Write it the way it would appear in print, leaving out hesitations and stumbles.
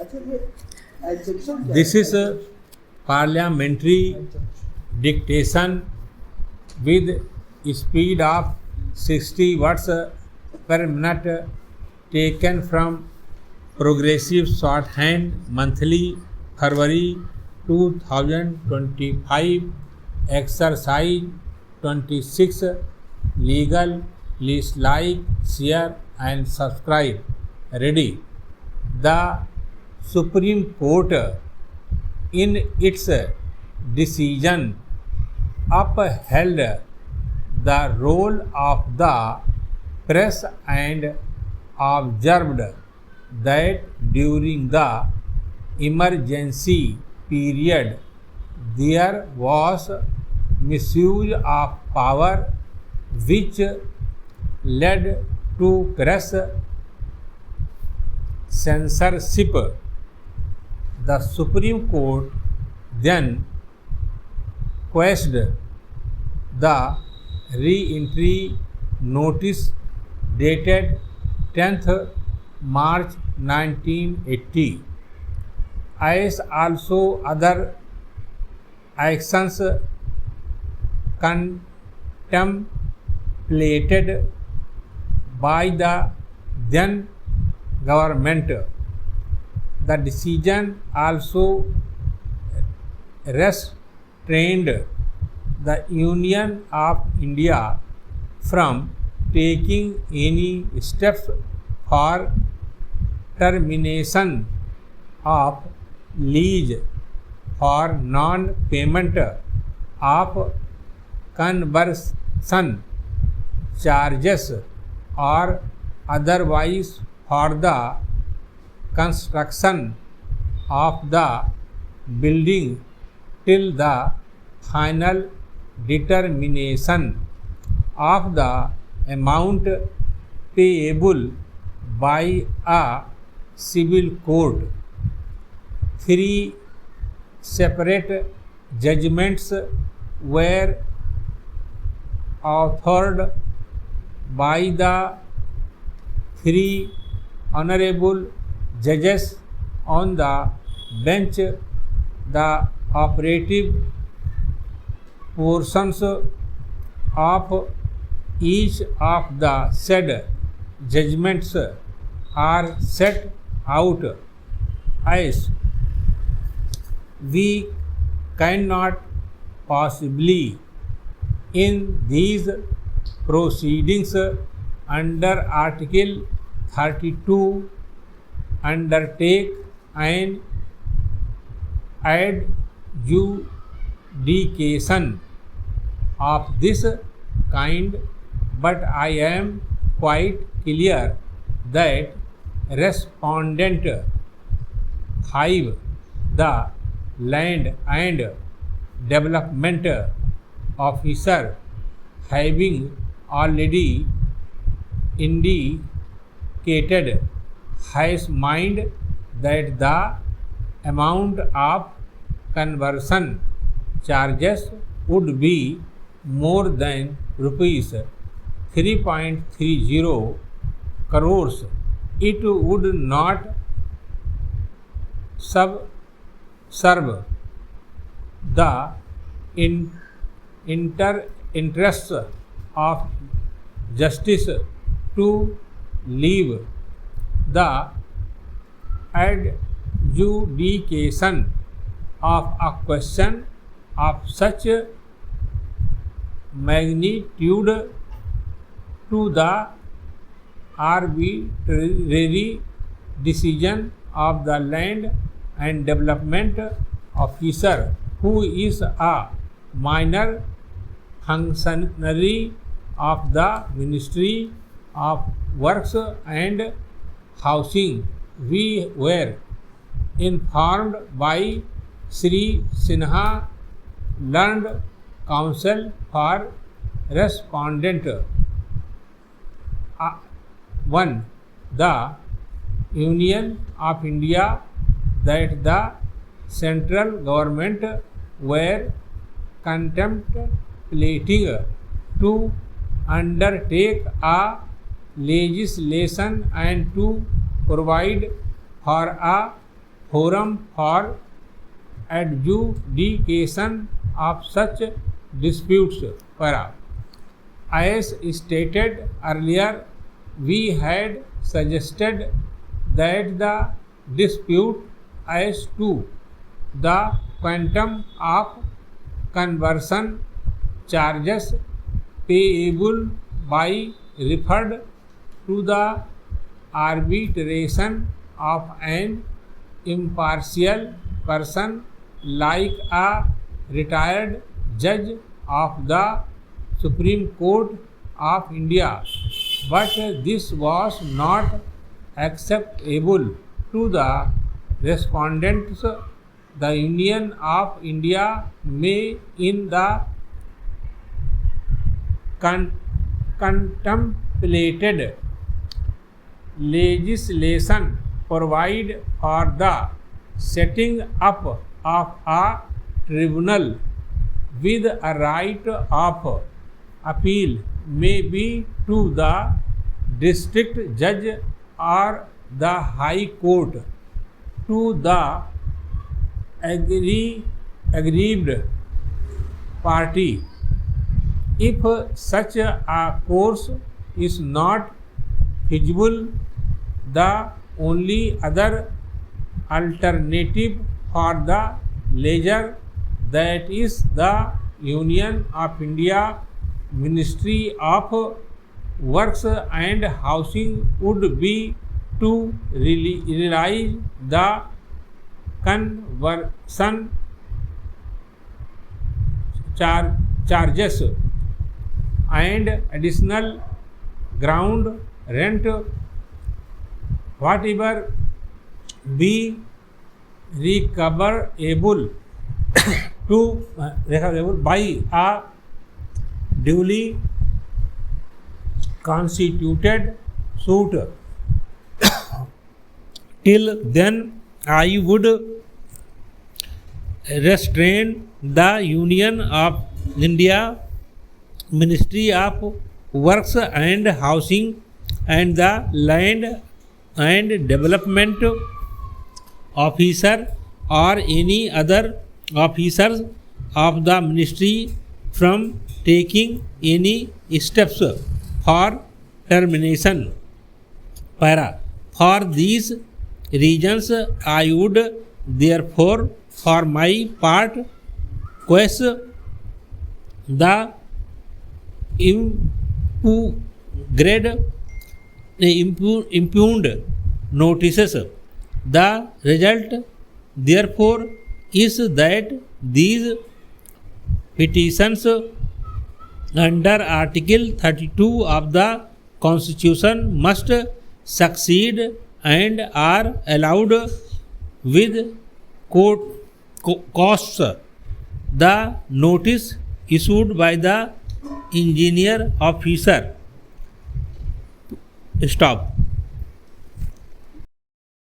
This is a parliamentary dictation with speed of 60 words per minute taken from Progressive Shorthand Monthly February 2025 Exercise 26 Legal. Please like, share and subscribe. Ready. The Supreme Court in its decision upheld the role of the press and observed that during the emergency period there was misuse of power which led to press censorship. The Supreme Court then quashed the re-entry notice dated 10th March 1980, as also other actions contemplated by the then government. The decision also restrained the Union of India from taking any steps for termination of lease for non-payment of conversion charges or otherwise for the construction of the building till the final determination of the amount payable by a civil court. 3 separate judgments were authored by the 3 honorable judges on the bench. The operative portions of each of the said judgments are set out as we cannot possibly in these proceedings under Article 32 undertake an adjudication of this kind, but I am quite clear that respondent 5, the land and development officer, having already indicated his mind that the amount of conversion charges would be more than rupees 3.30 crores, it would not serve the interests of justice to leave the adjudication of a question of such magnitude to the arbitrary decision of the land and development officer, who is a minor functionary of the Ministry of Works and Housing. We were informed by Sri Sinha, learned counsel for respondent 1, the Union of India, that the central government were contemplating to undertake a legislation and to provide for a forum for adjudication of such disputes. Para. As stated earlier, we had suggested that the dispute as to the quantum of conversion charges payable by referred to the arbitration of an impartial person like a retired judge of the Supreme Court of India, but this was not acceptable to the respondents. The Union of India may, in the contemplated legislation, provide for the setting up of a tribunal with a right of appeal, may be to the district judge or the high court. To the aggrieved party, if such a course is not feasible, the only other alternative for the leisure, that is the Union of India Ministry of Works and Housing, would be to realize the conversion charges and additional ground rent, whatever be recoverable by a duly constituted suit. Till then, I would restrain the Union of India Ministry of Works and Housing and the Land and Development Officer or any other officers of the ministry from taking any steps for termination. Para. For these reasons, I would therefore, for my part, quash the impugned notices. The result, therefore, is that these petitions under Article 32 of the Constitution must succeed and are allowed with costs. The notice issued by the engineer officer. Stop.